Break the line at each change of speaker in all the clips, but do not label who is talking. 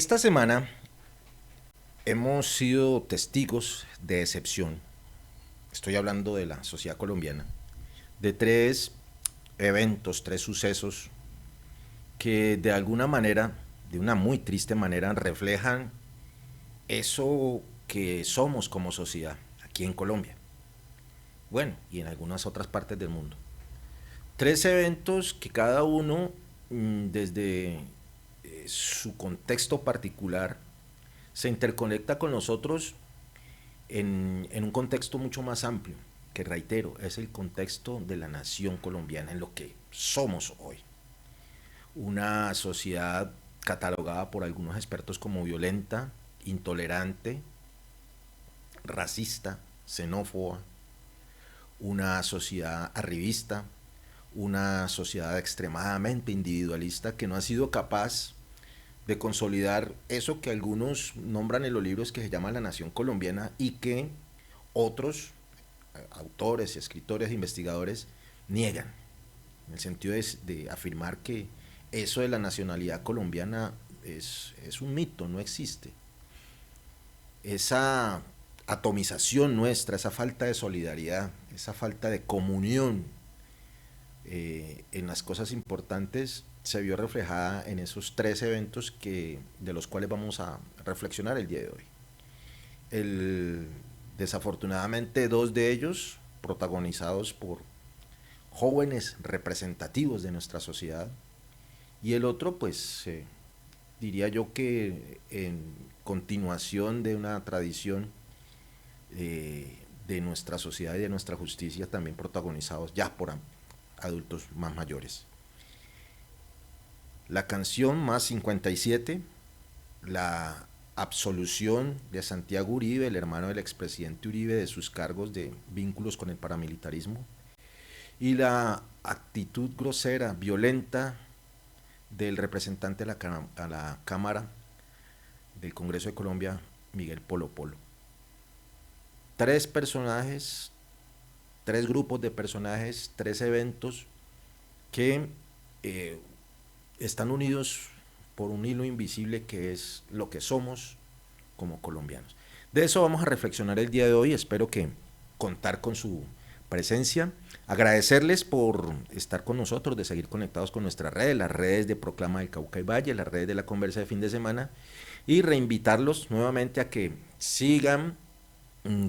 Esta semana hemos sido testigos de excepción, estoy hablando de la sociedad colombiana, de tres eventos, tres sucesos que de alguna manera, de una muy triste manera, reflejan eso que somos como sociedad aquí en Colombia, bueno, y en algunas otras partes del mundo. Tres eventos que cada uno, desde su contexto particular, se interconecta con nosotros en un contexto mucho más amplio, que reitero, es el contexto de la nación colombiana, en lo que somos hoy. Una sociedad catalogada por algunos expertos como violenta, intolerante, racista, xenófoba, una sociedad arribista, una sociedad extremadamente individualista que no ha sido capaz de consolidar eso que algunos nombran en los libros que se llama la nación colombiana y que otros autores, escritores, investigadores niegan, en el sentido de afirmar que eso de la nacionalidad colombiana es un mito, no existe. Esa atomización nuestra, esa falta de solidaridad, esa falta de comunión en las cosas importantes se vio reflejada en esos tres eventos de los cuales vamos a reflexionar el día de hoy. Desafortunadamente, dos de ellos protagonizados por jóvenes representativos de nuestra sociedad, y el otro, pues, diría yo que en continuación de una tradición de nuestra sociedad y de nuestra justicia, también protagonizados ya por adultos más mayores. La canción más 57, la absolución de Santiago Uribe, el hermano del expresidente Uribe, de sus cargos de vínculos con el paramilitarismo, y la actitud grosera, violenta del representante a la Cámara del Congreso de Colombia, Miguel Polo Polo. Tres personajes, tres grupos de personajes, tres eventos que están unidos por un hilo invisible que es lo que somos como colombianos. De eso vamos a reflexionar el día de hoy. Espero que contar con su presencia, agradecerles por estar con nosotros, de seguir conectados con nuestras redes, las redes de Proclama del Cauca y Valle, las redes de la Conversa de Fin de Semana, y reinvitarlos nuevamente a que sigan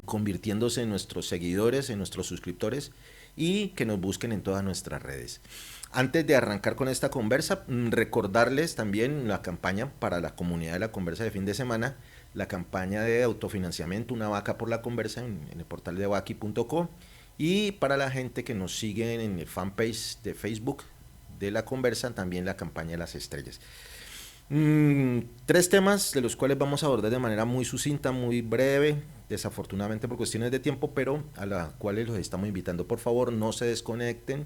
convirtiéndose en nuestros seguidores, en nuestros suscriptores, y que nos busquen en todas nuestras redes. Antes de arrancar con esta conversa, recordarles también la campaña para la comunidad de la Conversa de Fin de Semana, la campaña de autofinanciamiento Una Vaca por la Conversa en el portal de vaki.co, y para la gente que nos sigue en el fanpage de Facebook de la Conversa, también la campaña de las estrellas. Tres temas de los cuales vamos a abordar de manera muy sucinta, muy breve, desafortunadamente por cuestiones de tiempo, pero a las cuales los estamos invitando. Por favor, no se desconecten,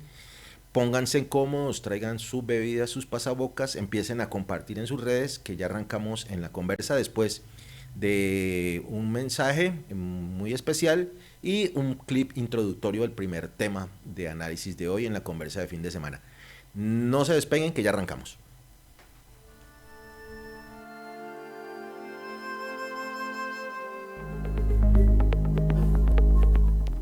pónganse cómodos, traigan sus bebidas, sus pasabocas, empiecen a compartir en sus redes, que ya arrancamos en la conversa después de un mensaje muy especial y un clip introductorio del primer tema de análisis de hoy en la conversa de fin de semana. No se despeguen, que ya arrancamos.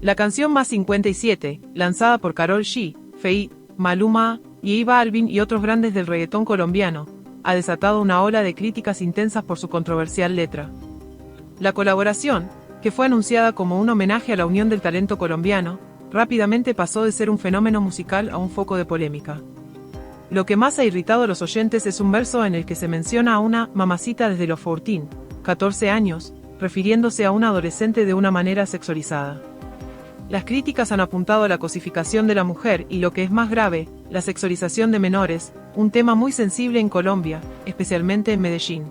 La canción Más 57, lanzada por Karol G, Feid, Maluma, J Balvin y otros grandes del reggaetón colombiano, ha desatado una ola de críticas intensas por su controversial letra. La colaboración, que fue anunciada como un homenaje a la unión del talento colombiano, rápidamente pasó de ser un fenómeno musical a un foco de polémica. Lo que más ha irritado a los oyentes es un verso en el que se menciona a una mamacita desde los 14 años, refiriéndose a una adolescente de una manera sexualizada. Las críticas han apuntado a la cosificación de la mujer y, lo que es más grave, la sexualización de menores, un tema muy sensible en Colombia, especialmente en Medellín.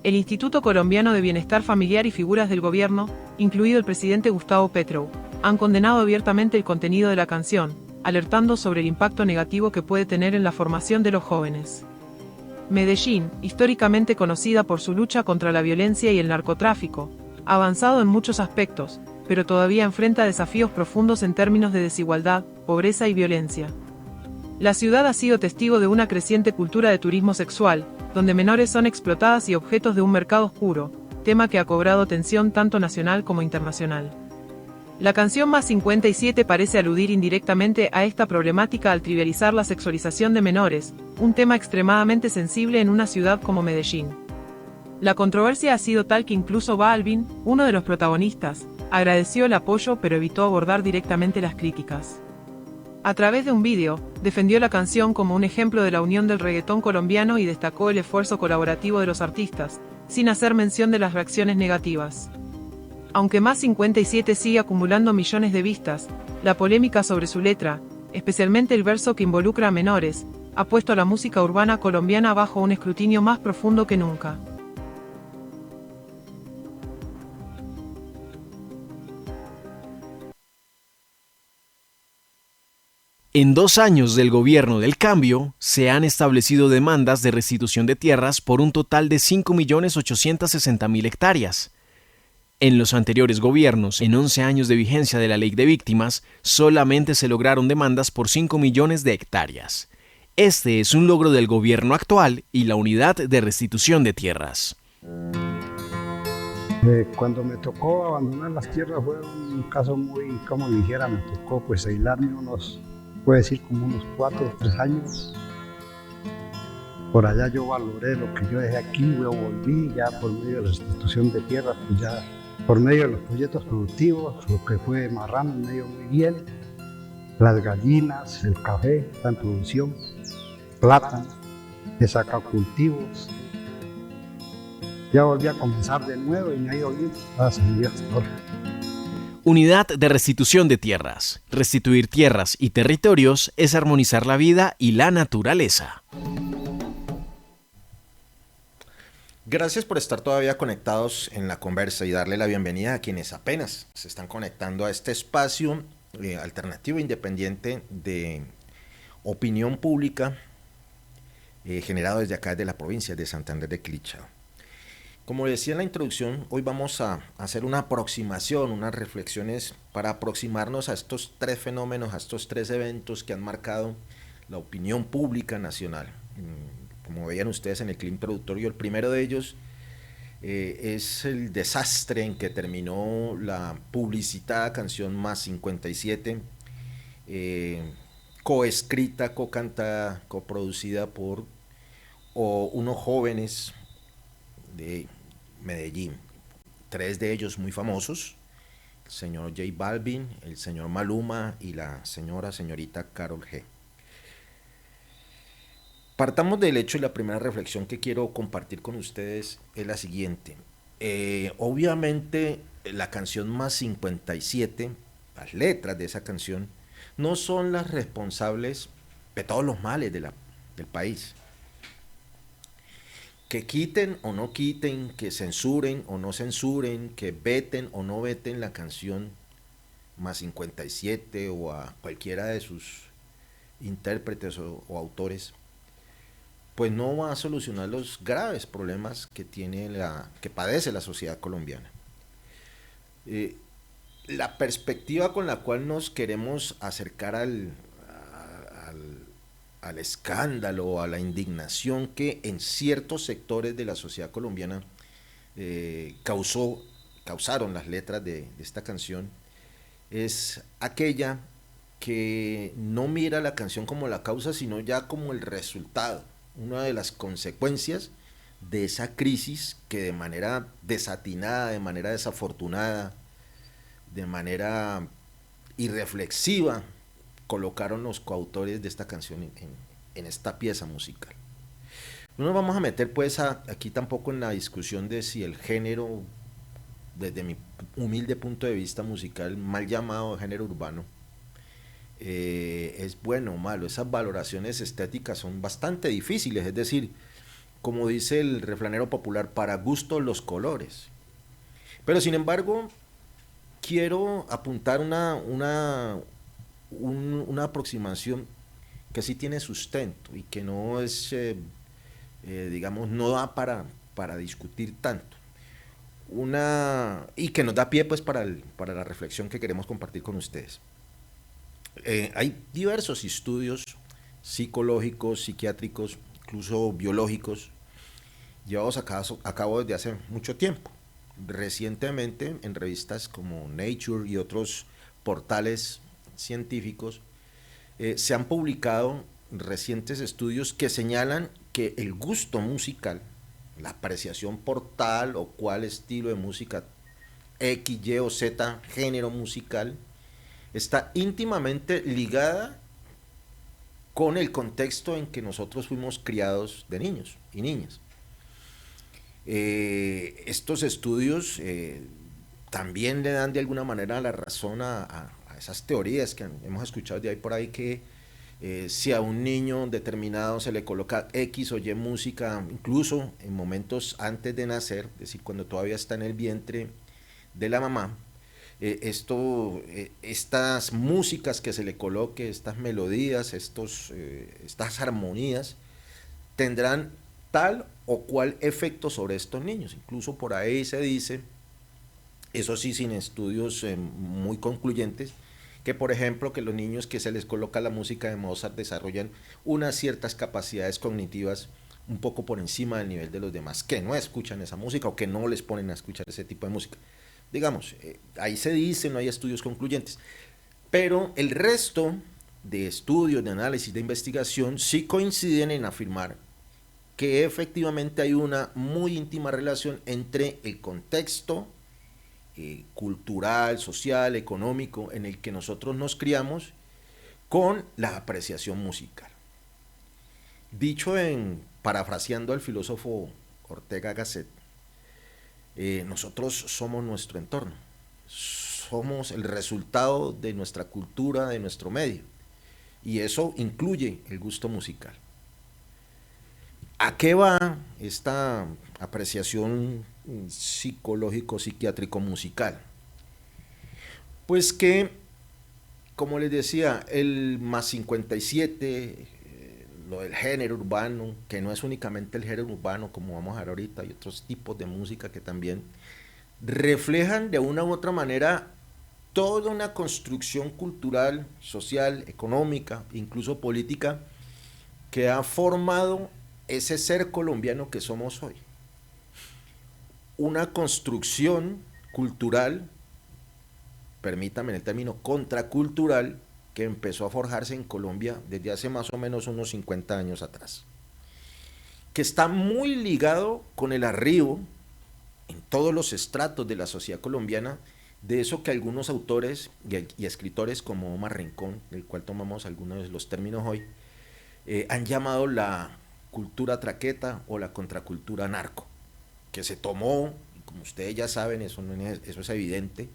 El Instituto Colombiano de Bienestar Familiar y figuras del gobierno, incluido el presidente Gustavo Petro, han condenado abiertamente el contenido de la canción, alertando sobre el impacto negativo que puede tener en la formación de los jóvenes. Medellín, históricamente conocida por su lucha contra la violencia y el narcotráfico, ha avanzado en muchos aspectos, pero todavía enfrenta desafíos profundos en términos de desigualdad, pobreza y violencia. La ciudad ha sido testigo de una creciente cultura de turismo sexual, donde menores son explotadas y objetos de un mercado oscuro, tema que ha cobrado atención tanto nacional como internacional. La canción Más 57 parece aludir indirectamente a esta problemática al trivializar la sexualización de menores, un tema extremadamente sensible en una ciudad como Medellín. La controversia ha sido tal que incluso Balvin, uno de los protagonistas, agradeció el apoyo pero evitó abordar directamente las críticas. A través de un vídeo, defendió la canción como un ejemplo de la unión del reggaetón colombiano y destacó el esfuerzo colaborativo de los artistas, sin hacer mención de las reacciones negativas. Aunque Más 57 sigue acumulando millones de vistas, la polémica sobre su letra, especialmente el verso que involucra a menores, ha puesto a la música urbana colombiana bajo un escrutinio más profundo que nunca.
En 2 años del gobierno del cambio, se han establecido demandas de restitución de tierras por un total de 5.860.000 hectáreas. En los anteriores gobiernos, en 11 años de vigencia de la Ley de Víctimas, solamente se lograron demandas por 5 millones de hectáreas. Este es un logro del gobierno actual y la unidad de restitución de tierras.
Cuando me tocó abandonar las tierras fue un caso muy, como dijera, me tocó pues aislarme puede decir como unos 4 o 3 años. Por allá yo valoré lo que yo dejé aquí, luego volví ya por medio de la restitución de tierras, pues ya por medio de los proyectos productivos, lo que fue Marrano me dio muy bien, las gallinas, el café, la producción, plátano, he sacado cultivos. Ya volví a comenzar de nuevo y me ha ido bien, gracias a Dios.
Unidad de restitución de tierras. Restituir tierras y territorios es armonizar la vida y la naturaleza.
Gracias por estar todavía conectados en la conversa y darle la bienvenida a quienes apenas se están conectando a este espacio alternativo independiente de opinión pública generado desde acá, de la provincia de Santander de Quilichao. Como decía en la introducción, hoy vamos a hacer una aproximación, unas reflexiones para aproximarnos a estos 3 fenómenos, a estos 3 eventos que han marcado la opinión pública nacional. Como veían ustedes en el clip introductorio, el primero de ellos es el desastre en que terminó la publicitada canción Más 57, coescrita, cocantada, coproducida por unos jóvenes de Medellín, 3 de ellos muy famosos, el señor J Balvin, el señor Maluma y la señorita Karol G. Partamos del hecho y la primera reflexión que quiero compartir con ustedes es la siguiente. Obviamente la canción Más 57, las letras de esa canción, no son las responsables de todos los males del país. Que quiten o no quiten, que censuren o no censuren, que veten o no veten la canción Más 57 o a cualquiera de sus intérpretes o autores, pues no va a solucionar los graves problemas que padece la sociedad colombiana. La perspectiva con la cual nos queremos acercar al escándalo, a la indignación que en ciertos sectores de la sociedad colombiana causaron las letras de esta canción, es aquella que no mira la canción como la causa, sino ya como el resultado, una de las consecuencias de esa crisis que de manera desatinada, de manera desafortunada, de manera irreflexiva, colocaron los coautores de esta canción en esta pieza musical. No nos vamos a meter pues aquí tampoco en la discusión de si el género, desde mi humilde punto de vista musical, mal llamado género urbano, es bueno o malo. Esas valoraciones estéticas son bastante difíciles, es decir, como dice el refranero popular, para gusto los colores. Pero sin embargo, quiero apuntar una aproximación que sí tiene sustento y que no es, digamos, no da para discutir tanto. Y que nos da pie pues para la reflexión que queremos compartir con ustedes. Hay diversos estudios psicológicos, psiquiátricos, incluso biológicos, llevados a cabo desde hace mucho tiempo. Recientemente, en revistas como Nature y otros portales científicos, se han publicado recientes estudios que señalan que el gusto musical, la apreciación por tal o cual estilo de música, X, Y o Z, género musical, está íntimamente ligada con el contexto en que nosotros fuimos criados de niños y niñas. Estos estudios también le dan de alguna manera la razón a esas teorías que hemos escuchado de ahí por ahí, que si a un niño determinado se le coloca X o Y música, incluso en momentos antes de nacer, es decir, cuando todavía está en el vientre de la mamá, estas músicas que se le coloque, estas melodías, estas armonías, tendrán tal o cual efecto sobre estos niños. Incluso por ahí se dice, eso sí sin estudios muy concluyentes, que por ejemplo que los niños que se les coloca la música de Mozart desarrollan unas ciertas capacidades cognitivas un poco por encima del nivel de los demás que no escuchan esa música o que no les ponen a escuchar ese tipo de música. Digamos, ahí se dice, no hay estudios concluyentes, pero el resto de estudios, de análisis, de investigación sí coinciden en afirmar que efectivamente hay una muy íntima relación entre el contexto cultural, social, económico en el que nosotros nos criamos con la apreciación musical. Dicho parafraseando al filósofo Ortega Gasset, nosotros somos nuestro entorno, somos el resultado de nuestra cultura, de nuestro medio, y eso incluye el gusto musical. ¿A qué va esta apreciación psicológico-psiquiátrico-musical? Pues que, como les decía, el más 57, lo del género urbano, que no es únicamente el género urbano, como vamos a ver ahorita, hay otros tipos de música que también reflejan de una u otra manera toda una construcción cultural, social, económica, incluso política, que ha formado ese ser colombiano que somos hoy. Una construcción cultural, permítame el término, contracultural, que empezó a forjarse en Colombia desde hace más o menos unos 50 años atrás, que está muy ligado con el arribo en todos los estratos de la sociedad colombiana de eso que algunos autores y escritores como Omar Rincón, del cual tomamos algunos de los términos hoy, han llamado la cultura traqueta o la contracultura narco, que se tomó, como ustedes ya saben, eso es evidente,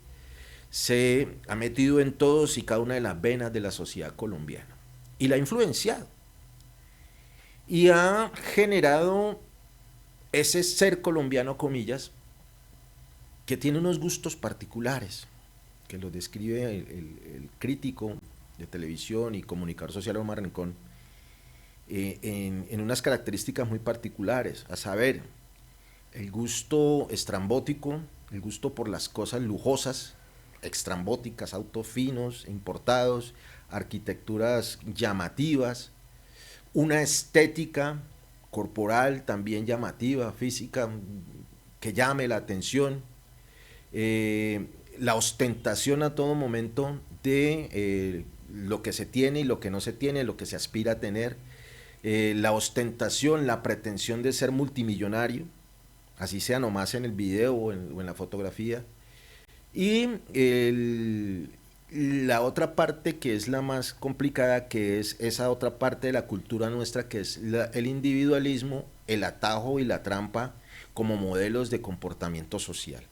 se ha metido en todos y cada una de las venas de la sociedad colombiana y la ha influenciado y ha generado ese ser colombiano, comillas, que tiene unos gustos particulares, que lo describe el crítico de televisión y comunicador social Omar Rincón, en unas características muy particulares, a saber, el gusto estrambótico, el gusto por las cosas lujosas, extrambóticas, autos finos, importados, arquitecturas llamativas, una estética corporal también llamativa, física, que llame la atención, la ostentación a todo momento de lo que se tiene y lo que no se tiene, lo que se aspira a tener, la ostentación, la pretensión de ser multimillonario, así sea nomás en el video o en la fotografía, y la otra parte que es la más complicada, que es esa otra parte de la cultura nuestra, que es el individualismo, el atajo y la trampa como modelos de comportamiento social.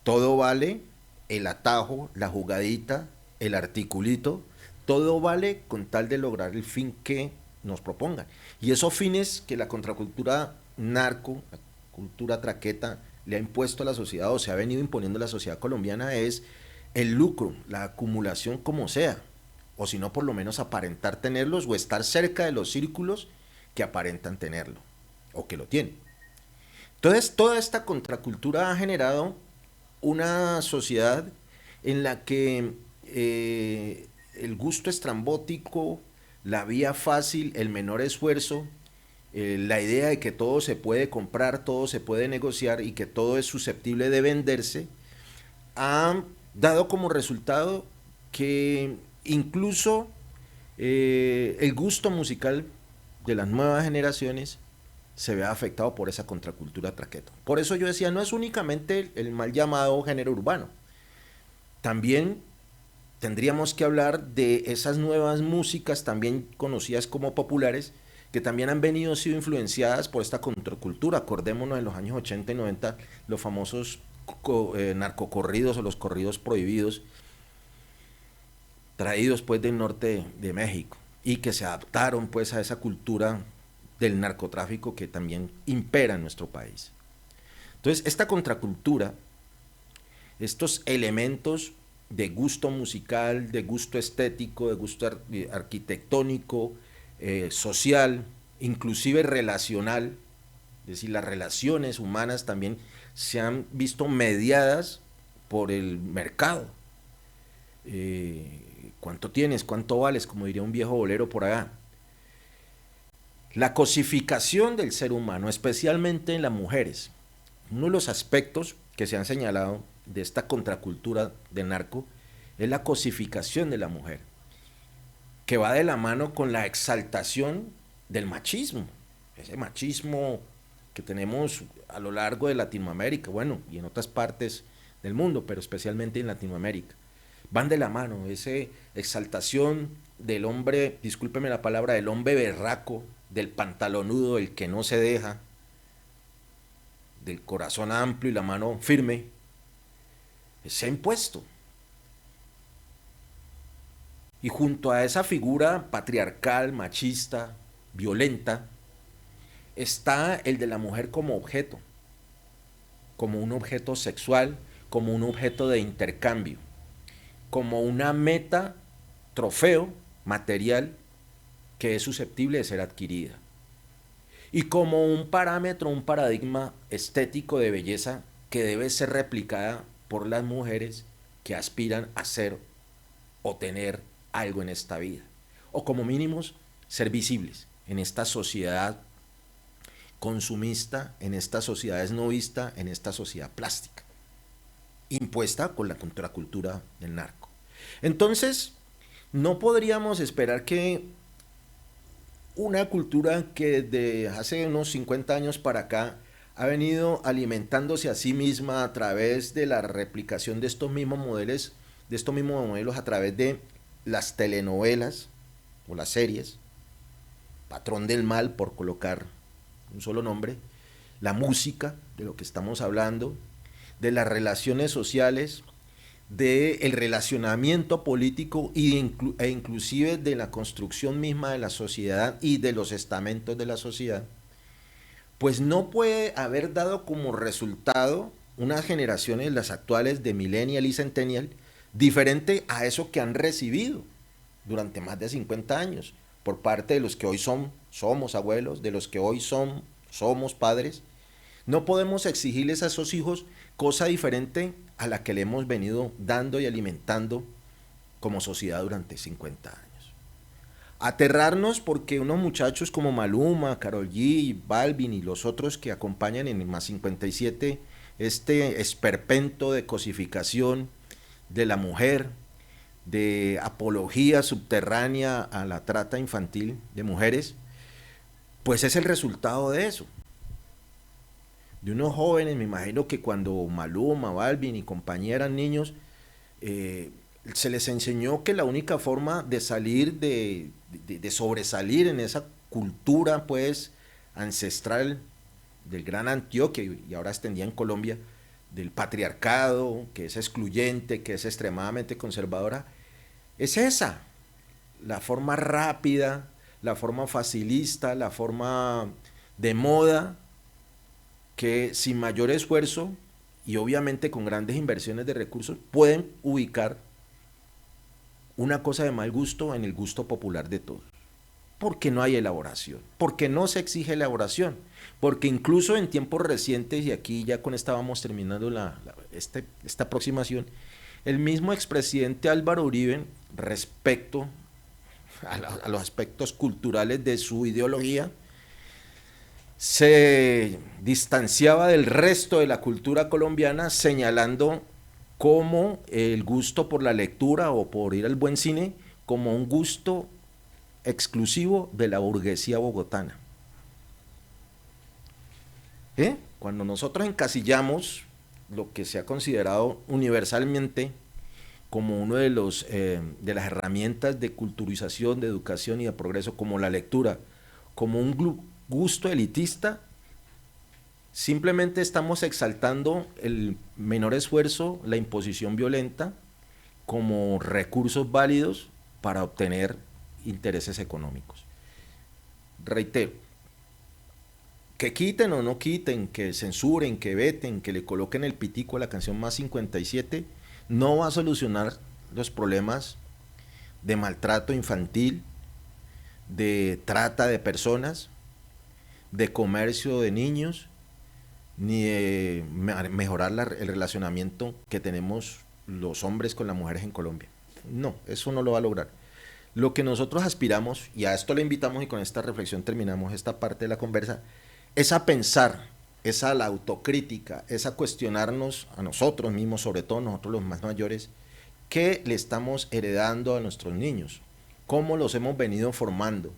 Todo vale, el atajo, la jugadita, el articulito, todo vale con tal de lograr el fin que nos propongan. Y esos fines que la contracultura narco, la cultura traqueta, le ha impuesto a la sociedad o se ha venido imponiendo a la sociedad colombiana es el lucro, la acumulación como sea, o si no por lo menos aparentar tenerlos o estar cerca de los círculos que aparentan tenerlo o que lo tienen. Entonces toda esta contracultura ha generado una sociedad en la que el gusto estrambótico, la vía fácil, el menor esfuerzo la idea de que todo se puede comprar, todo se puede negociar y que todo es susceptible de venderse, ha dado como resultado que incluso el gusto musical de las nuevas generaciones se vea afectado por esa contracultura traqueto. Por eso yo decía, no es únicamente el mal llamado género urbano, también tendríamos que hablar de esas nuevas músicas, también conocidas como populares, que también han sido influenciadas por esta contracultura. Acordémonos en los años 80 y 90, los famosos narcocorridos o los corridos prohibidos, traídos pues del norte de México, y que se adaptaron pues a esa cultura del narcotráfico que también impera en nuestro país. Entonces, esta contracultura, estos elementos de gusto musical, de gusto estético, de gusto arquitectónico, social, inclusive relacional, es decir, las relaciones humanas también se han visto mediadas por el mercado. ¿Cuánto tienes? ¿Cuánto vales? Como diría un viejo bolero por allá. La cosificación del ser humano, especialmente en las mujeres. Uno de los aspectos que se han señalado de esta contracultura del narco es la cosificación de la mujer, que va de la mano con la exaltación del machismo, ese machismo que tenemos a lo largo de Latinoamérica, bueno, y en otras partes del mundo, pero especialmente en Latinoamérica. Van de la mano, esa exaltación del hombre, discúlpeme la palabra, del hombre berraco, del pantalonudo, el que no se deja, del corazón amplio y la mano firme, se ha impuesto. Y junto a esa figura patriarcal, machista, violenta, está el de la mujer como objeto, como un objeto sexual, como un objeto de intercambio, como una meta, trofeo, material, que es susceptible de ser adquirida. Y como un parámetro, un paradigma estético de belleza que debe ser replicada por las mujeres que aspiran a ser o tener algo en esta vida. O como mínimos, ser visibles en esta sociedad consumista, en esta sociedad esnovista, en esta sociedad plástica, impuesta con la contracultura del narco. Entonces, no podríamos esperar que una cultura que desde hace unos 50 años para acá ha venido alimentándose a sí misma a través de la replicación de estos mismos modelos, a través de las telenovelas o las series, Patrón del Mal, por colocar un solo nombre, la música, de lo que estamos hablando, de las relaciones sociales, del relacionamiento político e inclusive de la construcción misma de la sociedad y de los estamentos de la sociedad, pues no puede haber dado como resultado unas generaciones, las actuales de Millennial y Centennial, diferente a eso que han recibido durante más de 50 años por parte de los que hoy somos abuelos, de los que hoy somos padres. No podemos exigirles a esos hijos cosa diferente a la que le hemos venido dando y alimentando como sociedad durante 50 años. Aterrarnos porque unos muchachos como Maluma, Karol G, Balvin y los otros que acompañan en el Más 57 este esperpento de cosificación de la mujer, de apología subterránea a la trata infantil de mujeres, pues es el resultado de eso. De unos jóvenes, me imagino que cuando Maluma, Balvin y compañía eran niños, se les enseñó que la única forma de salir, de sobresalir en esa cultura pues ancestral del gran Antioquia y ahora extendida en Colombia, del patriarcado, que es excluyente, que es extremadamente conservadora, es esa, la forma rápida, la forma facilista, la forma de moda, que sin mayor esfuerzo y obviamente con grandes inversiones de recursos pueden ubicar una cosa de mal gusto en el gusto popular de todos. Porque no hay elaboración, porque no se exige elaboración, porque incluso en tiempos recientes, y aquí ya con esta vamos terminando esta aproximación, el mismo expresidente Álvaro Uribe, respecto a los aspectos culturales de su ideología, se distanciaba del resto de la cultura colombiana, señalando como el gusto por la lectura o por ir al buen cine como un gusto exclusivo de la burguesía bogotana. Cuando nosotros encasillamos lo que se ha considerado universalmente como uno de las herramientas de culturización, de educación y de progreso, como la lectura, como un gusto elitista, simplemente estamos exaltando el menor esfuerzo, la imposición violenta, como recursos válidos para obtener intereses económicos. Reitero, que quiten o no quiten, que censuren, que veten, que le coloquen el pitico a la canción Más 57, no va a solucionar los problemas de maltrato infantil, de trata de personas, de comercio de niños, ni de mejorar el relacionamiento que tenemos los hombres con las mujeres en Colombia. No, eso no lo va a lograr. Lo que nosotros aspiramos, y a esto le invitamos y con esta reflexión terminamos esta parte de la conversa, es a pensar, es a la autocrítica, es a cuestionarnos a nosotros mismos, sobre todo nosotros los más mayores, qué le estamos heredando a nuestros niños, cómo los hemos venido formando,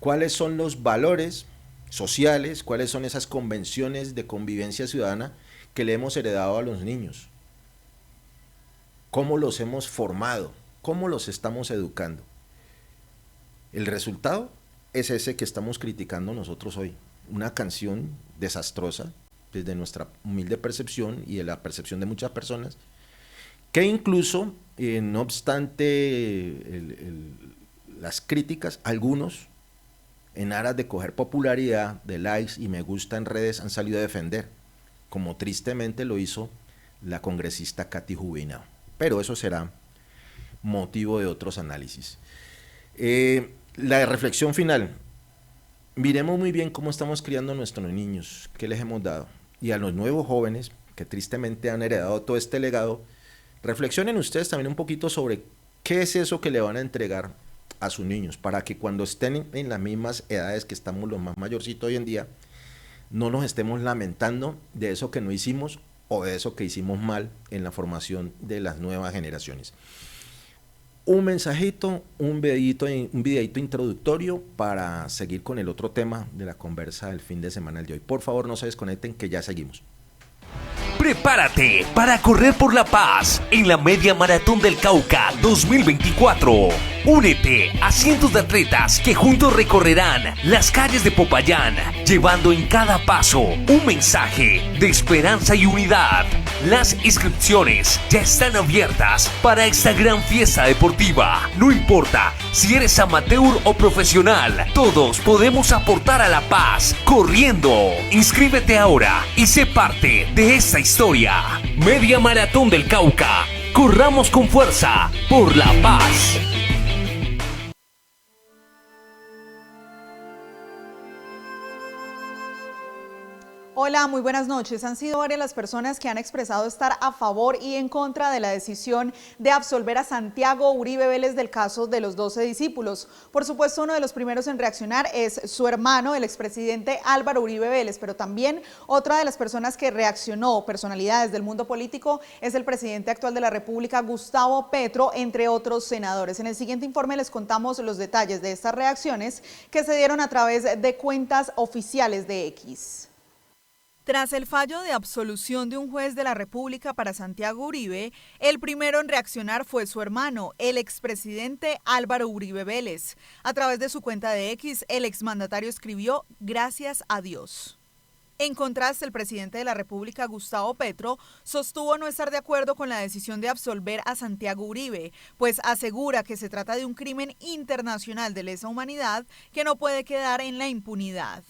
cuáles son los valores sociales, cuáles son esas convenciones de convivencia ciudadana que le hemos heredado a los niños, cómo los hemos formado, cómo los estamos educando. El resultado es ese que estamos criticando nosotros hoy, una canción desastrosa desde nuestra humilde percepción y de la percepción de muchas personas, que incluso, no obstante las críticas, algunos, en aras de coger popularidad, de likes y me gusta en redes, han salido a defender, como tristemente lo hizo la congresista Katy Jubinao. Pero eso será motivo de otros análisis. La reflexión final. Miremos muy bien cómo estamos criando a nuestros niños, qué les hemos dado. Y a los nuevos jóvenes, que tristemente han heredado todo este legado, reflexionen ustedes también un poquito sobre qué es eso que le van a entregar a sus niños, para que cuando estén en las mismas edades que estamos los más mayorcitos hoy en día, no nos estemos lamentando de eso que no hicimos o de eso que hicimos mal en la formación de las nuevas generaciones. Un mensajito, un videito introductorio para seguir con el otro tema de la conversa del fin de semana de hoy. Por favor, no se desconecten, que ya seguimos.
Prepárate para correr por la paz en la Media Maratón del Cauca 2024. Únete a cientos de atletas que juntos recorrerán las calles de Popayán, llevando en cada paso un mensaje de esperanza y unidad. Las inscripciones ya están abiertas para esta gran fiesta deportiva. No importa si eres amateur o profesional, todos podemos aportar a la paz corriendo. Inscríbete ahora y sé parte de esta historia. Media Maratón del Cauca. Corramos con fuerza por la paz.
Hola, muy buenas noches. Han sido varias las personas que han expresado estar a favor y en contra de la decisión de absolver a Santiago Uribe Vélez del caso de los 12 discípulos. Por supuesto, uno de los primeros en reaccionar es su hermano, el expresidente Álvaro Uribe Vélez, pero también otra de las personas que reaccionó, personalidades del mundo político, es el presidente actual de la República, Gustavo Petro, entre otros senadores. En el siguiente informe les contamos los detalles de estas reacciones que se dieron a través de cuentas oficiales de X. Tras el fallo de absolución de un juez de la República para Santiago Uribe, el primero en reaccionar fue su hermano, el expresidente Álvaro Uribe Vélez. A través de su cuenta de X, el exmandatario escribió: "Gracias a Dios". En contraste, el presidente de la República, Gustavo Petro, sostuvo no estar de acuerdo con la decisión de absolver a Santiago Uribe, pues asegura que se trata de un crimen internacional de lesa humanidad que no puede quedar en la impunidad.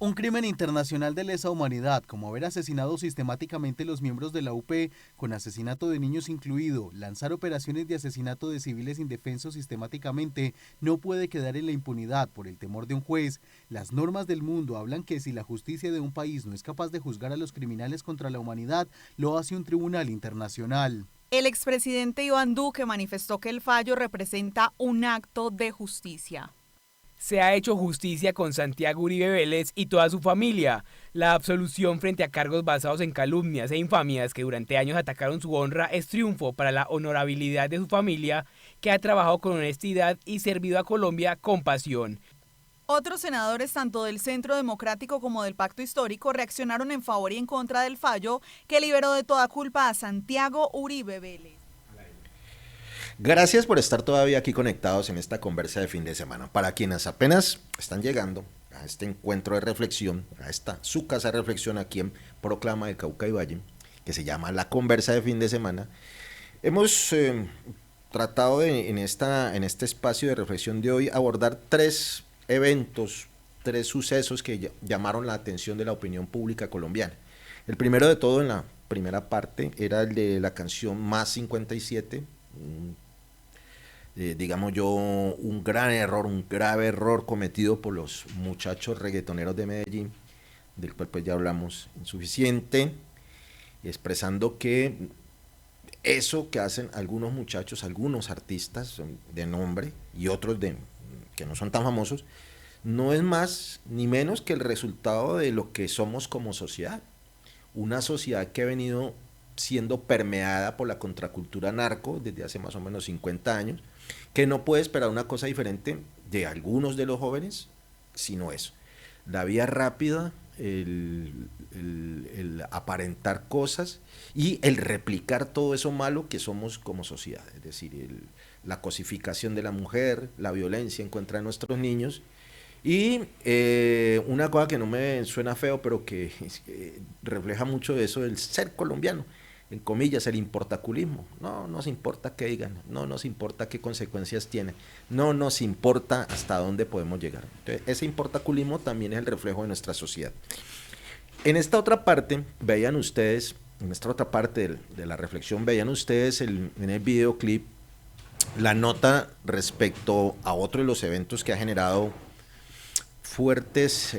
Un crimen internacional de lesa humanidad, como haber asesinado sistemáticamente los miembros de la UP, con asesinato de niños incluido, lanzar operaciones de asesinato de civiles indefensos sistemáticamente, no puede quedar en la impunidad por el temor de un juez. Las normas del mundo hablan que si la justicia de un país no es capaz de juzgar a los criminales contra la humanidad, lo hace un tribunal internacional.
El expresidente Iván Duque manifestó que el fallo representa un acto de justicia.
Se ha hecho justicia con Santiago Uribe Vélez y toda su familia. La absolución frente a cargos basados en calumnias e infamias que durante años atacaron su honra es triunfo para la honorabilidad de su familia, que ha trabajado con honestidad y servido a Colombia con pasión.
Otros senadores, tanto del Centro Democrático como del Pacto Histórico, reaccionaron en favor y en contra del fallo que liberó de toda culpa a Santiago Uribe Vélez.
Gracias por estar todavía aquí conectados en esta conversa de fin de semana. Para quienes apenas están llegando a este encuentro de reflexión, a esta su casa de reflexión aquí en Proclama de Cauca y Valle, que se llama La Conversa de Fin de Semana, hemos tratado en este espacio de reflexión de hoy abordar tres eventos, tres sucesos que llamaron la atención de la opinión pública colombiana. El primero de todo, en la primera parte, era el de la canción Más 57, digamos yo, un gran error, un grave error cometido por los muchachos reggaetoneros de Medellín, del cual pues ya hablamos insuficiente, expresando que eso que hacen algunos muchachos, algunos artistas de nombre y otros que no son tan famosos, no es más ni menos que el resultado de lo que somos como sociedad. Una sociedad que ha venido siendo permeada por la contracultura narco desde hace más o menos 50 años, que no puede esperar una cosa diferente de algunos de los jóvenes, sino eso. La vía rápida, el aparentar cosas y el replicar todo eso malo que somos como sociedad, es decir, la cosificación de la mujer, la violencia en contra de nuestros niños y una cosa que no me suena feo, pero que refleja mucho eso del ser colombiano, en comillas, el importaculismo. No nos importa qué digan, no nos importa qué consecuencias tiene, no nos importa hasta dónde podemos llegar. Entonces, ese importaculismo también es el reflejo de nuestra sociedad. En esta otra parte, veían ustedes, en esta otra parte de la reflexión, veían ustedes en el videoclip la nota respecto a otro de los eventos que ha generado fuertes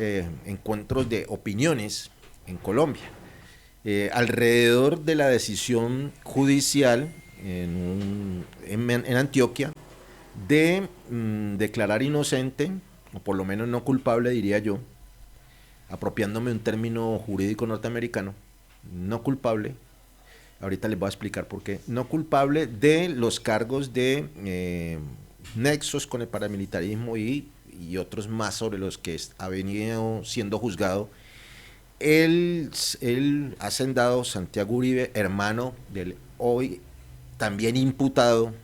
encuentros de opiniones en Colombia. Alrededor de la decisión judicial en Antioquia de declarar inocente, o por lo menos no culpable, diría yo, apropiándome un término jurídico norteamericano, no culpable, ahorita les voy a explicar por qué, no culpable de los cargos de nexos con el paramilitarismo y otros más sobre los que ha venido siendo juzgado el hacendado Santiago Uribe, hermano del hoy también imputado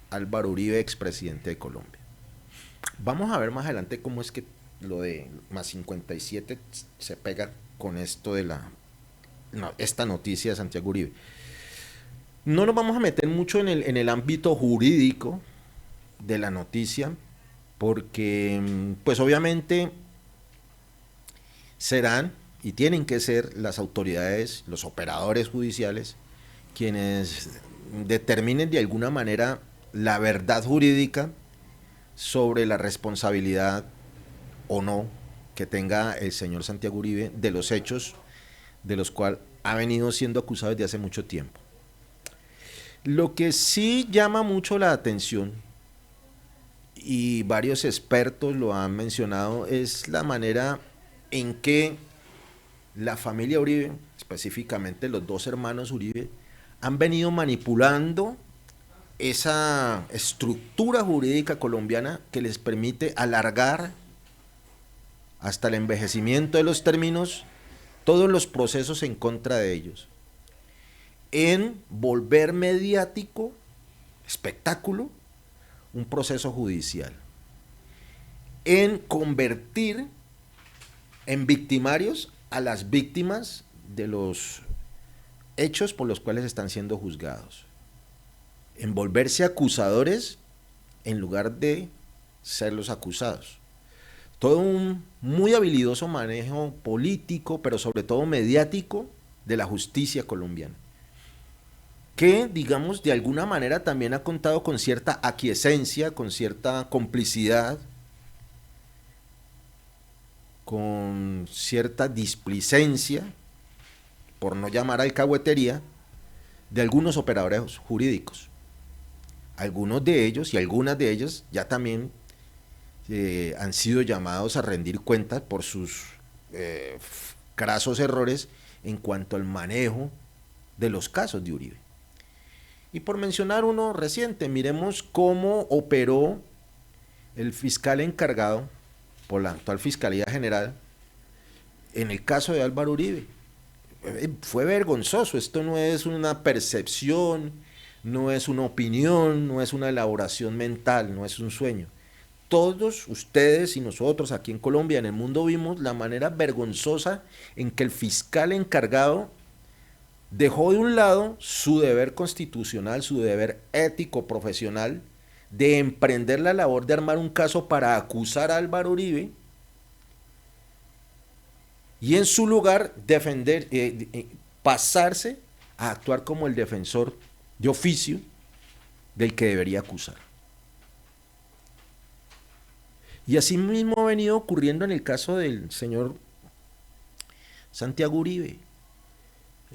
Álvaro Uribe, expresidente de Colombia. Vamos a ver más adelante cómo es que lo de más 57 se pega con esto de esta noticia de Santiago Uribe. No nos vamos a meter mucho en el ámbito jurídico de la noticia, porque pues obviamente serán y tienen que ser las autoridades, los operadores judiciales, quienes determinen de alguna manera la verdad jurídica sobre la responsabilidad o no que tenga el señor Santiago Uribe de los hechos de los cuales ha venido siendo acusado desde hace mucho tiempo. Lo que sí llama mucho la atención, y varios expertos lo han mencionado, es la manera en que la familia Uribe, específicamente los dos hermanos Uribe, han venido manipulando esa estructura jurídica colombiana que les permite alargar hasta el envejecimiento de los términos todos los procesos en contra de ellos, en volver mediático, espectáculo, un proceso judicial, en convertir en victimarios a las víctimas de los hechos por los cuales están siendo juzgados, en volverse acusadores en lugar de ser los acusados. Todo un muy habilidoso manejo político, pero sobre todo mediático, de la justicia colombiana, que, digamos, de alguna manera también ha contado con cierta aquiescencia, con cierta complicidad, con cierta displicencia, por no llamar alcahuetería, de algunos operadores jurídicos. Algunos de ellos y algunas de ellas ya también han sido llamados a rendir cuentas por sus crasos errores en cuanto al manejo de los casos de Uribe. Y por mencionar uno reciente, miremos cómo operó el fiscal encargado por la actual Fiscalía General en el caso de Álvaro Uribe. Fue vergonzoso, esto no es una percepción, no es una opinión, no es una elaboración mental, no es un sueño. Todos ustedes y nosotros aquí en Colombia, en el mundo, vimos la manera vergonzosa en que el fiscal encargado dejó de un lado su deber constitucional, su deber ético profesional, de emprender la labor de armar un caso para acusar a Álvaro Uribe, y en su lugar defender, pasarse a actuar como el defensor de oficio del que debería acusar. Y así mismo ha venido ocurriendo en el caso del señor Santiago Uribe.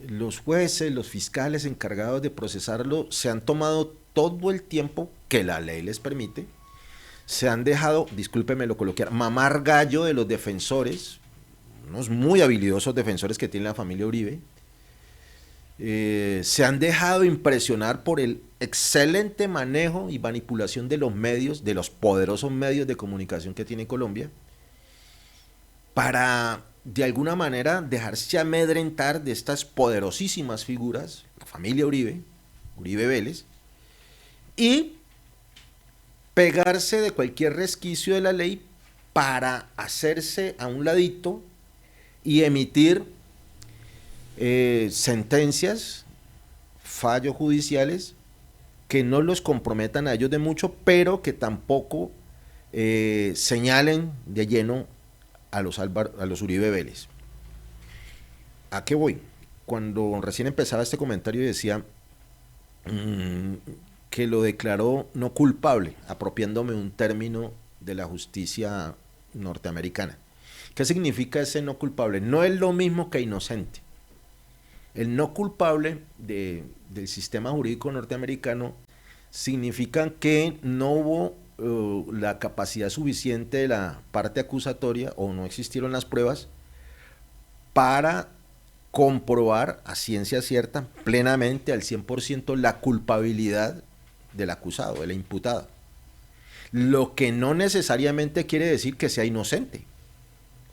Los jueces, los fiscales encargados de procesarlo se han tomado todo el tiempo que la ley les permite, se han dejado, discúlpeme lo coloquial, mamar gallo de los defensores, unos muy habilidosos defensores que tiene la familia Uribe, se han dejado impresionar por el excelente manejo y manipulación de los medios, de los poderosos medios de comunicación que tiene Colombia, para de alguna manera dejarse amedrentar de estas poderosísimas figuras, la familia Uribe, Uribe Vélez, y pegarse de cualquier resquicio de la ley para hacerse a un ladito y emitir sentencias, fallos judiciales que no los comprometan a ellos de mucho, pero que tampoco señalen de lleno a los Uribe Vélez. ¿A qué voy? Cuando recién empezaba este comentario decía que lo declaró no culpable, apropiándome un término de la justicia norteamericana. ¿Qué significa ese no culpable? No es lo mismo que inocente. El no culpable del sistema jurídico norteamericano significa que no hubo la capacidad suficiente de la parte acusatoria, o no existieron las pruebas para comprobar a ciencia cierta, plenamente, al 100%, la culpabilidad del acusado, del imputado. Lo que no necesariamente quiere decir que sea inocente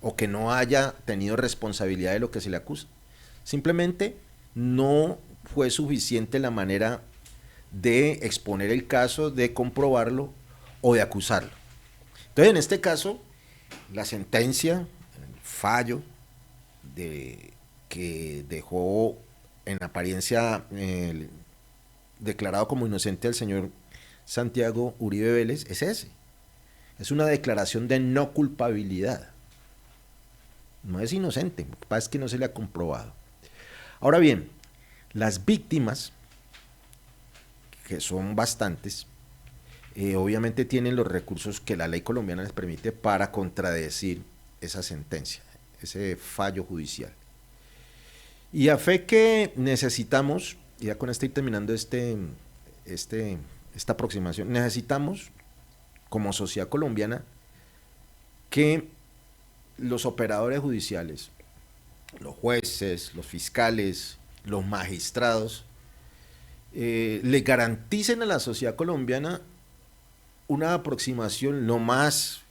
o que no haya tenido responsabilidad de lo que se le acusa. Simplemente no fue suficiente la manera de exponer el caso, de comprobarlo o de acusarlo. Entonces, en este caso, la sentencia, el fallo que dejó en apariencia declarado como inocente al señor Santiago Uribe Vélez es ese. Es una declaración de no culpabilidad. No es inocente, lo que pasa es que no se le ha comprobado. Ahora bien, las víctimas, que son bastantes, obviamente tienen los recursos que la ley colombiana les permite para contradecir esa sentencia, ese fallo judicial. Y a fe que necesitamos, y ya con esto ir terminando esta aproximación, necesitamos como sociedad colombiana que los operadores judiciales, los jueces, los fiscales, los magistrados, le garanticen a la sociedad colombiana una aproximación lo más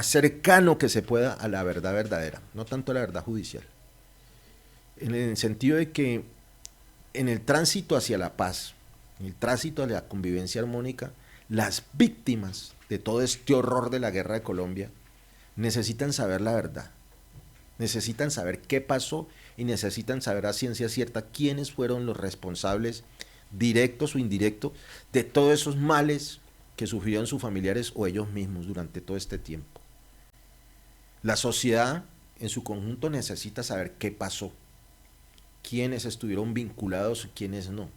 cercano que se pueda a la verdad verdadera, no tanto a la verdad judicial. En el sentido de que en el tránsito hacia la paz, en el tránsito hacia la convivencia armónica, las víctimas de todo este horror de la guerra de Colombia necesitan saber la verdad, necesitan saber qué pasó y necesitan saber a ciencia cierta quiénes fueron los responsables, directos o indirectos, de todos esos males que sufrieron sus familiares o ellos mismos durante todo este tiempo. La sociedad en su conjunto necesita saber qué pasó, quiénes estuvieron vinculados y quiénes no.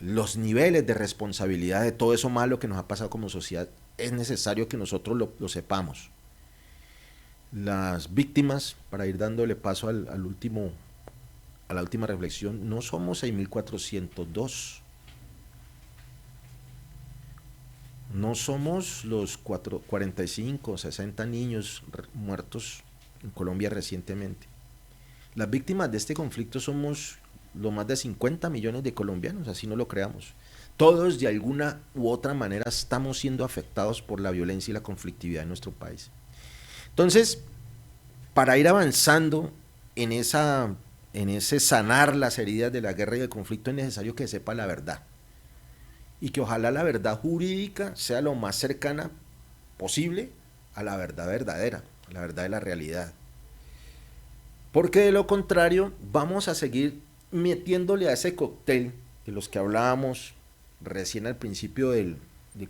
Los niveles de responsabilidad de todo eso malo que nos ha pasado como sociedad, es necesario que nosotros lo sepamos. Las víctimas, para ir dándole paso a la última reflexión, no somos 6.402. no somos los 45 o 60 niños muertos en Colombia recientemente. Las víctimas de este conflicto somos los más de 50 millones de colombianos, así no lo creamos. Todos de alguna u otra manera estamos siendo afectados por la violencia y la conflictividad en nuestro país. Entonces, para ir avanzando en ese sanar las heridas de la guerra y del conflicto, es necesario que sepa la verdad. Y que ojalá la verdad jurídica sea lo más cercana posible a la verdad verdadera, a la verdad de la realidad. Porque de lo contrario, vamos a seguir metiéndole a ese cóctel de los que hablábamos recién al principio del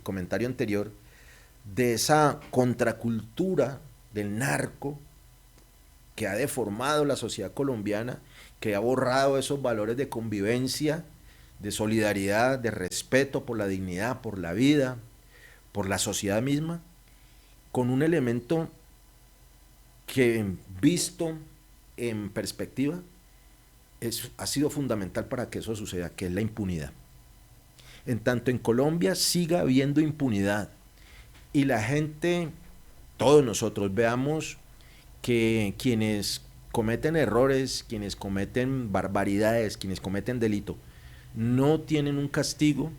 comentario anterior, de esa contracultura del narco que ha deformado la sociedad colombiana, que ha borrado esos valores de convivencia, de solidaridad, de respeto por la dignidad, por la vida, por la sociedad misma, con un elemento que, visto en perspectiva, ha sido fundamental para que eso suceda, que es la impunidad. En tanto en Colombia siga habiendo impunidad y la gente, todos nosotros, veamos que quienes cometen errores, quienes cometen barbaridades, quienes cometen delito, no tienen un castigo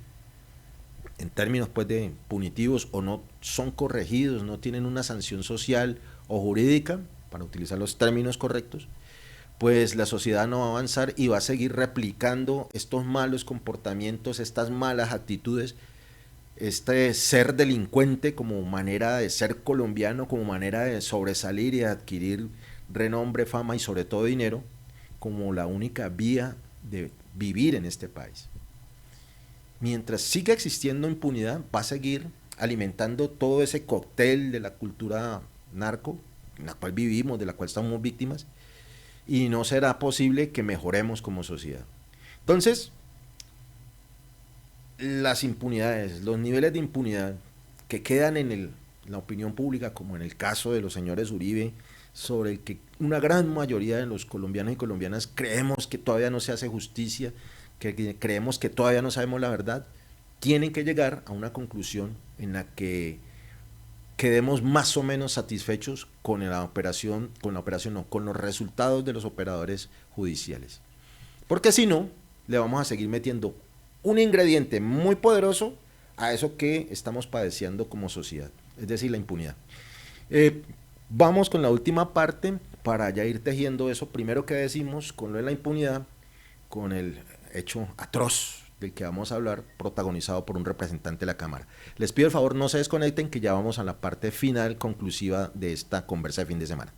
en términos pues de punitivos, o no son corregidos, no tienen una sanción social o jurídica, para utilizar los términos correctos, pues la sociedad no va a avanzar y va a seguir replicando estos malos comportamientos, estas malas actitudes, este ser delincuente como manera de ser colombiano, como manera de sobresalir y de adquirir renombre, fama y sobre todo dinero, como la única vía de vivir en este país. Mientras siga existiendo impunidad, va a seguir alimentando todo ese cóctel de la cultura narco, en la cual vivimos, de la cual estamos víctimas, y no será posible que mejoremos como sociedad. Entonces, las impunidades, los niveles de impunidad que quedan en la opinión pública, como en el caso de los señores Uribe, sobre el que una gran mayoría de los colombianos y colombianas creemos que todavía no se hace justicia, que creemos que todavía no sabemos la verdad, tienen que llegar a una conclusión en la que quedemos más o menos satisfechos con los resultados de los operadores judiciales. Porque si no, le vamos a seguir metiendo un ingrediente muy poderoso a eso que estamos padeciendo como sociedad, es decir, la impunidad. Vamos con la última parte para ya ir tejiendo eso primero que decimos con lo de la impunidad, con el hecho atroz del que vamos a hablar, protagonizado por un representante de la Cámara. Les pido el favor, no se desconecten, que ya vamos a la parte final, conclusiva de esta conversa de fin de semana.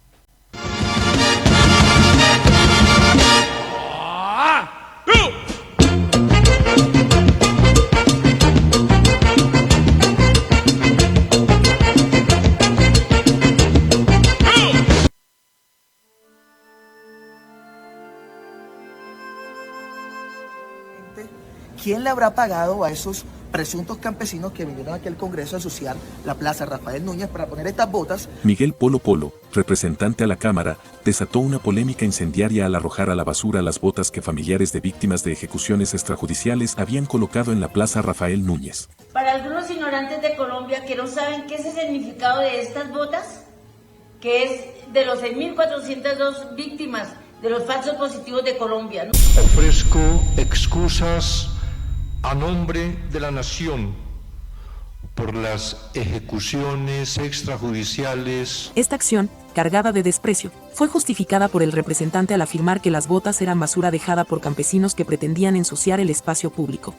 ¿Quién le habrá pagado a esos presuntos campesinos que vinieron aquí al Congreso a ensuciar la Plaza Rafael Núñez para poner estas botas?
Miguel Polo Polo, representante a la Cámara, desató una polémica incendiaria al arrojar a la basura las botas que familiares de víctimas de ejecuciones extrajudiciales habían colocado en la Plaza Rafael Núñez.
Para algunos ignorantes de Colombia que no saben qué es el significado de estas botas, que es de los 6.402 víctimas de los falsos positivos de Colombia, ¿no?
Ofrezco excusas a nombre de la nación por las ejecuciones extrajudiciales.
Esta acción, cargada de desprecio, fue justificada por el representante al afirmar que las botas eran basura dejada por campesinos que pretendían ensuciar el espacio público.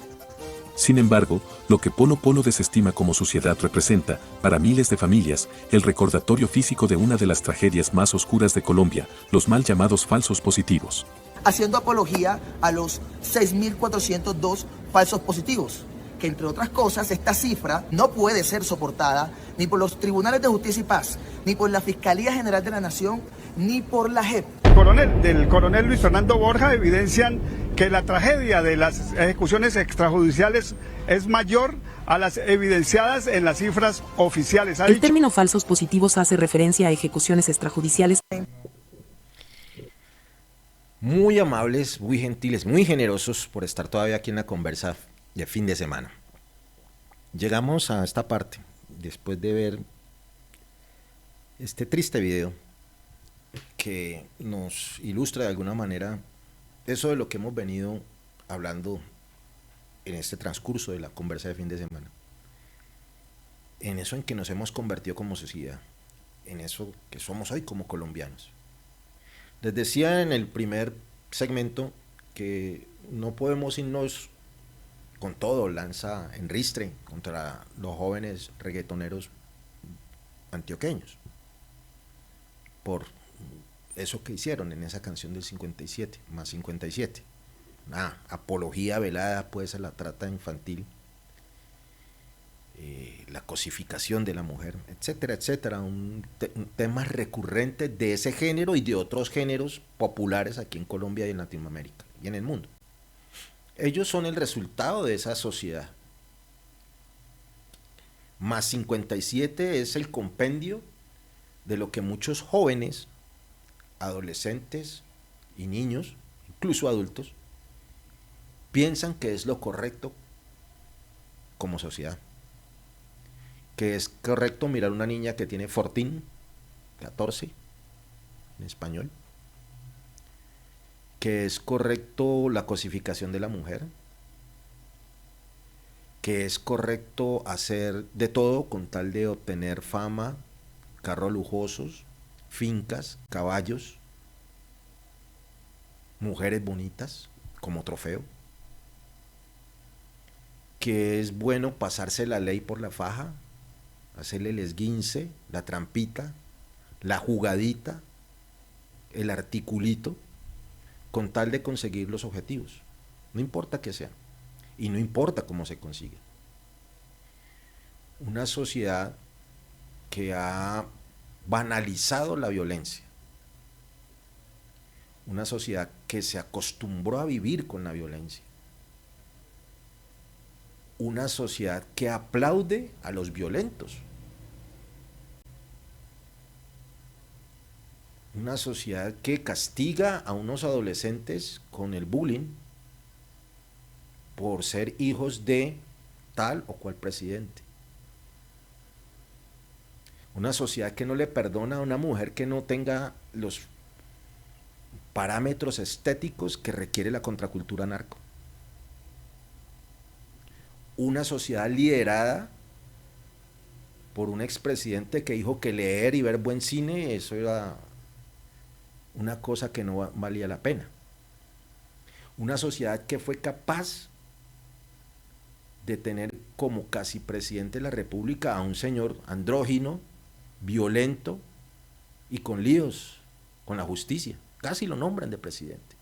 Sin embargo, lo que Polo Polo desestima como suciedad representa, para miles de familias, el recordatorio físico de una de las tragedias más oscuras de Colombia, los mal llamados falsos positivos.
Haciendo apología a los 6.402 falsos positivos, que entre otras cosas esta cifra no puede ser soportada ni por los tribunales de justicia y paz, ni por la Fiscalía General de la Nación, ni por la JEP.
Del coronel Luis Fernando Borja evidencian que la tragedia de las ejecuciones extrajudiciales es mayor a las evidenciadas en las cifras oficiales.
El término falsos positivos hace referencia a ejecuciones extrajudiciales.
Muy amables, muy gentiles, muy generosos por estar todavía aquí en la conversa de fin de semana. Llegamos a esta parte, después de ver este triste video que nos ilustra de alguna manera eso de lo que hemos venido hablando en este transcurso de la conversa de fin de semana, en eso en que nos hemos convertido como sociedad, en eso que somos hoy como colombianos. Les decía en el primer segmento que no podemos irnos con todo lanza en ristre contra los jóvenes reggaetoneros antioqueños por eso que hicieron en esa canción del 57, más 57, una apología velada pues a la trata infantil, la cosificación de la mujer, etcétera, etcétera, un tema recurrente de ese género y de otros géneros populares aquí en Colombia y en Latinoamérica y en el mundo. Ellos son el resultado de esa sociedad. Más 57 es el compendio de lo que muchos jóvenes, adolescentes y niños, incluso adultos, piensan que es lo correcto como sociedad. Que es correcto mirar a una niña que tiene 14 en español. Que es correcto la cosificación de la mujer. Que es correcto hacer de todo con tal de obtener fama, carros lujosos, fincas, caballos, mujeres bonitas como trofeo. Que es bueno pasarse la ley por la faja, hacerle el esguince, la trampita, la jugadita, el articulito, con tal de conseguir los objetivos. No importa qué sea, y no importa cómo se consigue. Una sociedad que ha banalizado la violencia. Una sociedad que se acostumbró a vivir con la violencia. Una sociedad que aplaude a los violentos. Una sociedad que castiga a unos adolescentes con el bullying por ser hijos de tal o cual presidente. Una sociedad que no le perdona a una mujer que no tenga los parámetros estéticos que requiere la contracultura narco. Una sociedad liderada por un expresidente que dijo que leer y ver buen cine, eso era una cosa que no valía la pena. Una sociedad que fue capaz de tener como casi presidente de la República a un señor andrógino, violento y con líos con la justicia. Casi lo nombran de presidente.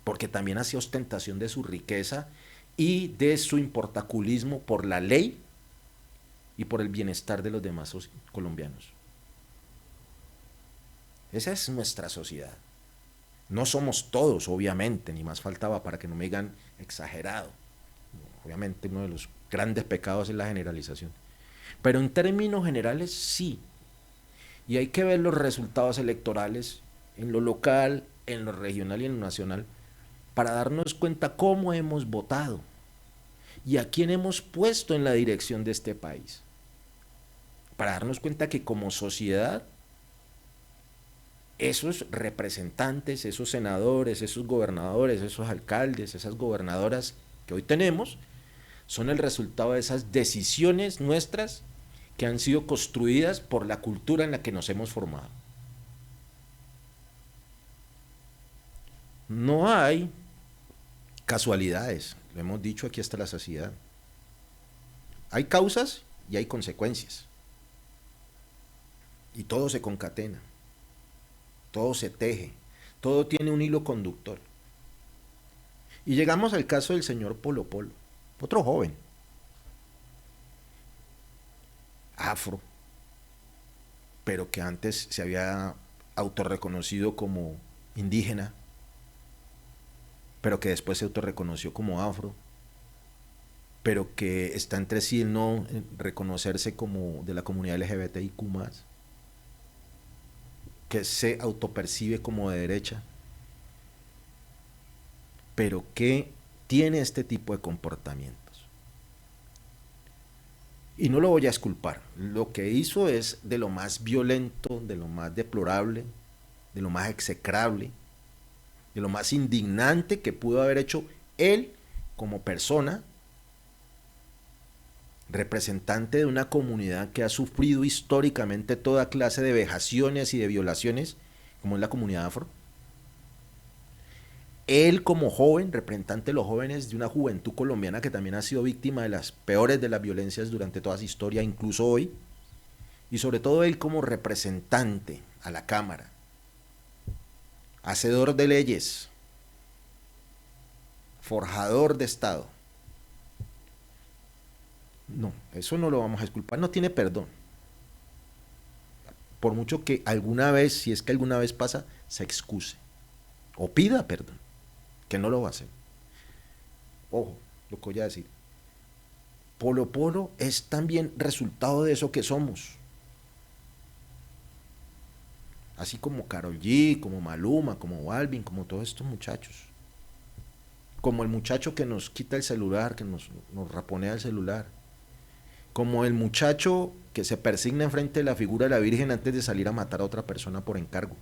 Porque también hacía ostentación de su riqueza y de su importaculismo por la ley y por el bienestar de los demás colombianos. Esa es nuestra sociedad. No somos todos, obviamente, ni más faltaba para que no me digan exagerado. Obviamente uno de los grandes pecados es la generalización. Pero en términos generales sí. Y hay que ver los resultados electorales en lo local, en lo regional y en lo nacional para darnos cuenta cómo hemos votado y a quién hemos puesto en la dirección de este país. Para darnos cuenta que como sociedad esos representantes, esos senadores, esos gobernadores, esos alcaldes, esas gobernadoras que hoy tenemos, son el resultado de esas decisiones nuestras que han sido construidas por la cultura en la que nos hemos formado. No hay casualidades, lo hemos dicho aquí hasta la saciedad. Hay causas y hay consecuencias. Y todo se concatena. Todo se teje, todo tiene un hilo conductor. Y llegamos al caso del señor Polo Polo, otro joven, afro, pero que antes se había autorreconocido como indígena, pero que después se autorreconoció como afro, pero que está entre sí el no reconocerse como de la comunidad LGBTIQ+, que se autopercibe como de derecha, pero que tiene este tipo de comportamientos. Y no lo voy a exculpar. Lo que hizo es de lo más violento, de lo más deplorable, de lo más execrable, de lo más indignante que pudo haber hecho él como persona, representante de una comunidad que ha sufrido históricamente toda clase de vejaciones y de violaciones, como es la comunidad afro. Él como joven, representante de los jóvenes de una juventud colombiana que también ha sido víctima de las peores de las violencias durante toda su historia, incluso hoy, y sobre todo él como representante a la Cámara, hacedor de leyes, forjador de Estado. No, eso no lo vamos a exculpar, no tiene perdón. Por mucho que alguna vez, si es que alguna vez pasa, se excuse o pida perdón, que no lo va a hacer. Ojo, lo que voy a decir. Polo Polo es también resultado de eso que somos. Así como Karol G, como Maluma, como Balvin, como todos estos muchachos. Como el muchacho que nos quita el celular, que nos raponea el celular. Como el muchacho que se persigna enfrente de la figura de la Virgen antes de salir a matar a otra persona por encargo.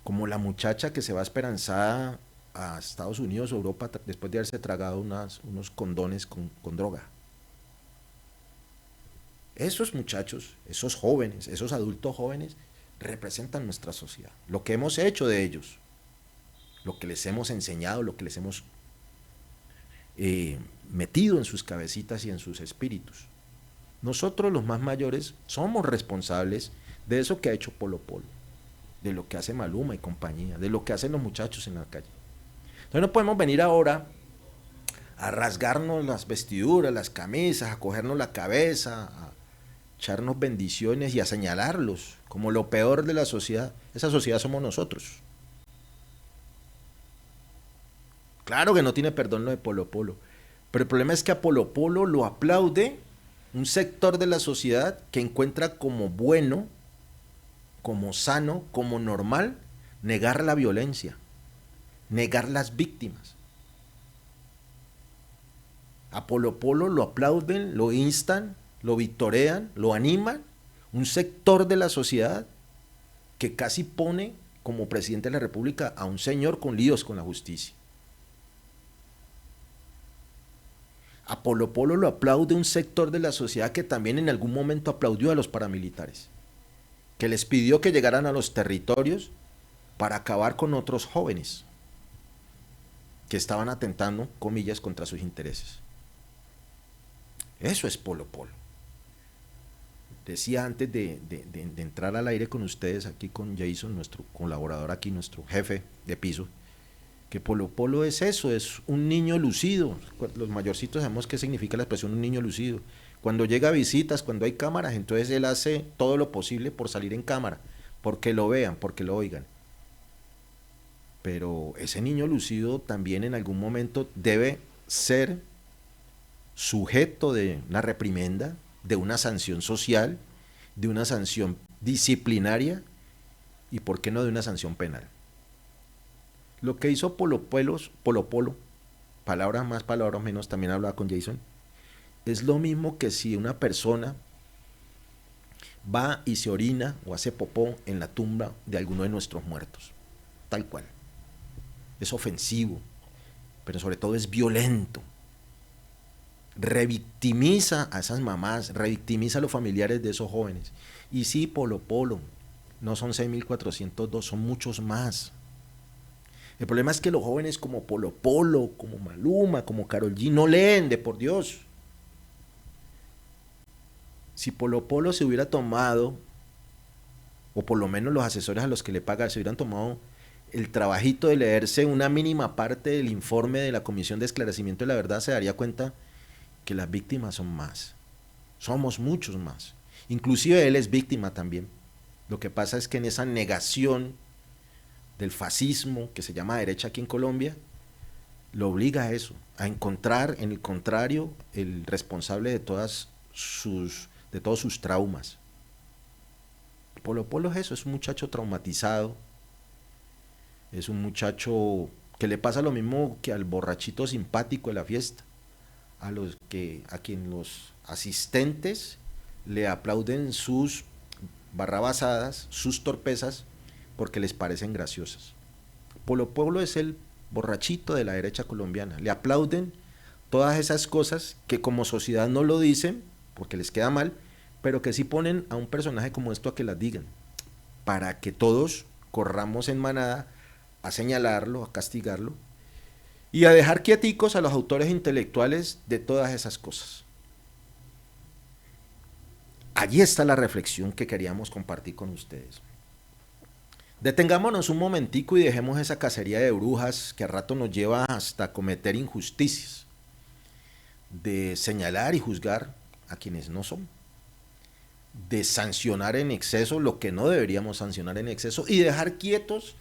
Como la muchacha que se va esperanzada a Estados Unidos o Europa después de haberse tragado unos condones con droga. Esos muchachos, esos jóvenes, esos adultos jóvenes representan nuestra sociedad. Lo que hemos hecho de ellos, lo que les hemos enseñado, lo que les hemos metido en sus cabecitas y en sus espíritus. Nosotros los más mayores somos responsables de eso que ha hecho Polo Polo, de lo que hace Maluma y compañía, de lo que hacen los muchachos en la calle. Entonces no podemos venir ahora a rasgarnos las vestiduras, las camisas, a cogernos la cabeza, a echarnos bendiciones y a señalarlos como lo peor de la sociedad. Esa sociedad somos nosotros. Claro que no tiene perdón lo de Polo Polo, pero el problema es que a Polo Polo lo aplaude un sector de la sociedad que encuentra como bueno, como sano, como normal, negar la violencia, negar las víctimas. A Polo Polo lo aplauden, lo instan, lo victorean, lo animan, un sector de la sociedad que casi pone como presidente de la República a un señor con líos con la justicia. A Polo Polo lo aplaude un sector de la sociedad que también en algún momento aplaudió a los paramilitares, que les pidió que llegaran a los territorios para acabar con otros jóvenes que estaban atentando, comillas, contra sus intereses. Eso es Polo Polo. Decía antes de entrar al aire con ustedes, aquí con Jason, nuestro colaborador aquí, nuestro jefe de piso, que Polo Polo es eso, es un niño lucido. Los mayorcitos sabemos qué significa la expresión un niño lucido. Cuando llega a visitas, cuando hay cámaras, entonces él hace todo lo posible por salir en cámara, porque lo vean, porque lo oigan. Pero ese niño lucido también en algún momento debe ser sujeto de una reprimenda, de una sanción social, de una sanción disciplinaria y por qué no de una sanción penal. Lo que hizo Polo Polo, palabras más, palabras menos, también hablaba con Jason, es lo mismo que si una persona va y se orina o hace popó en la tumba de alguno de nuestros muertos, tal cual. Es ofensivo, pero sobre todo es violento. Revictimiza a esas mamás, revictimiza a los familiares de esos jóvenes. Y sí, Polo Polo, no son 6.402, son muchos más. El problema es que los jóvenes como Polo Polo, como Maluma, como Karol G, no leen, de por Dios. Si Polo Polo se hubiera tomado, o por lo menos los asesores a los que le pagan, se hubieran tomado el trabajito de leerse una mínima parte del informe de la Comisión de Esclarecimiento de la Verdad, se daría cuenta que las víctimas son más. Somos muchos más. Inclusive él es víctima también. Lo que pasa es que en esa negación del fascismo que se llama derecha aquí en Colombia, lo obliga a eso, a encontrar en el contrario el responsable de todos sus traumas. Polo Polo es eso, es un muchacho traumatizado, es un muchacho que le pasa lo mismo que al borrachito simpático de la fiesta, a quien los asistentes le aplauden sus barrabasadas, sus torpezas, porque les parecen graciosas. Polo Polo es el borrachito de la derecha colombiana. Le aplauden todas esas cosas que como sociedad no lo dicen, porque les queda mal, pero que sí ponen a un personaje como esto a que las digan, para que todos corramos en manada a señalarlo, a castigarlo, y a dejar quieticos a los autores intelectuales de todas esas cosas. Allí está la reflexión que queríamos compartir con ustedes. Detengámonos un momentico y dejemos esa cacería de brujas que a rato nos lleva hasta cometer injusticias, de señalar y juzgar a quienes no son, de sancionar en exceso lo que no deberíamos sancionar en exceso y dejar quietos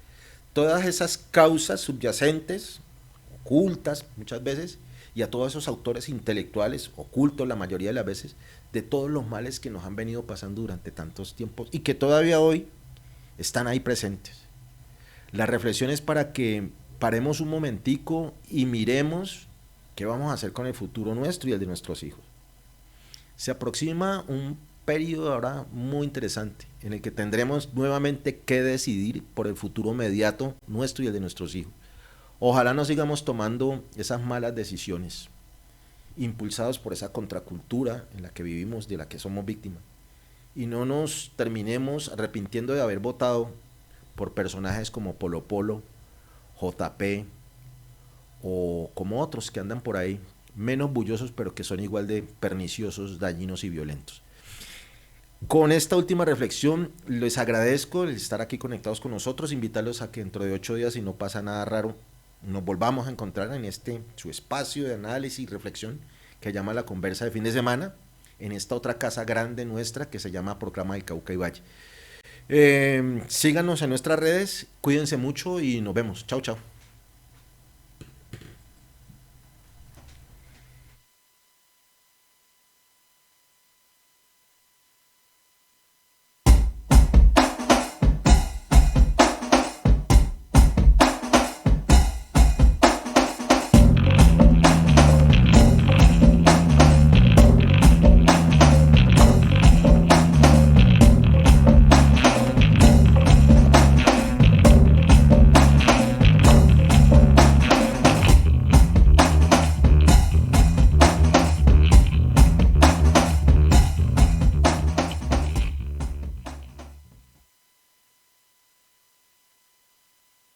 todas esas causas subyacentes, ocultas muchas veces, y a todos esos autores intelectuales, ocultos la mayoría de las veces, de todos los males que nos han venido pasando durante tantos tiempos y que todavía hoy están ahí presentes. La reflexión es para que paremos un momentico y miremos qué vamos a hacer con el futuro nuestro y el de nuestros hijos. Se aproxima un periodo ahora muy interesante en el que tendremos nuevamente que decidir por el futuro inmediato nuestro y el de nuestros hijos. Ojalá no sigamos tomando esas malas decisiones, impulsados por esa contracultura en la que vivimos, de la que somos víctimas, y no nos terminemos arrepintiendo de haber votado por personajes como Polo Polo, JP, o como otros que andan por ahí, menos bullosos, pero que son igual de perniciosos, dañinos y violentos. Con esta última reflexión, les agradezco el estar aquí conectados con nosotros, invitarlos a que dentro de 8 días, si no pasa nada raro, nos volvamos a encontrar en su espacio de análisis y reflexión que llama La Conversa de Fin de Semana, en esta otra casa grande nuestra que se llama Programa del Cauca y Valle. Síganos en nuestras redes, cuídense mucho y nos vemos. Chao, chao.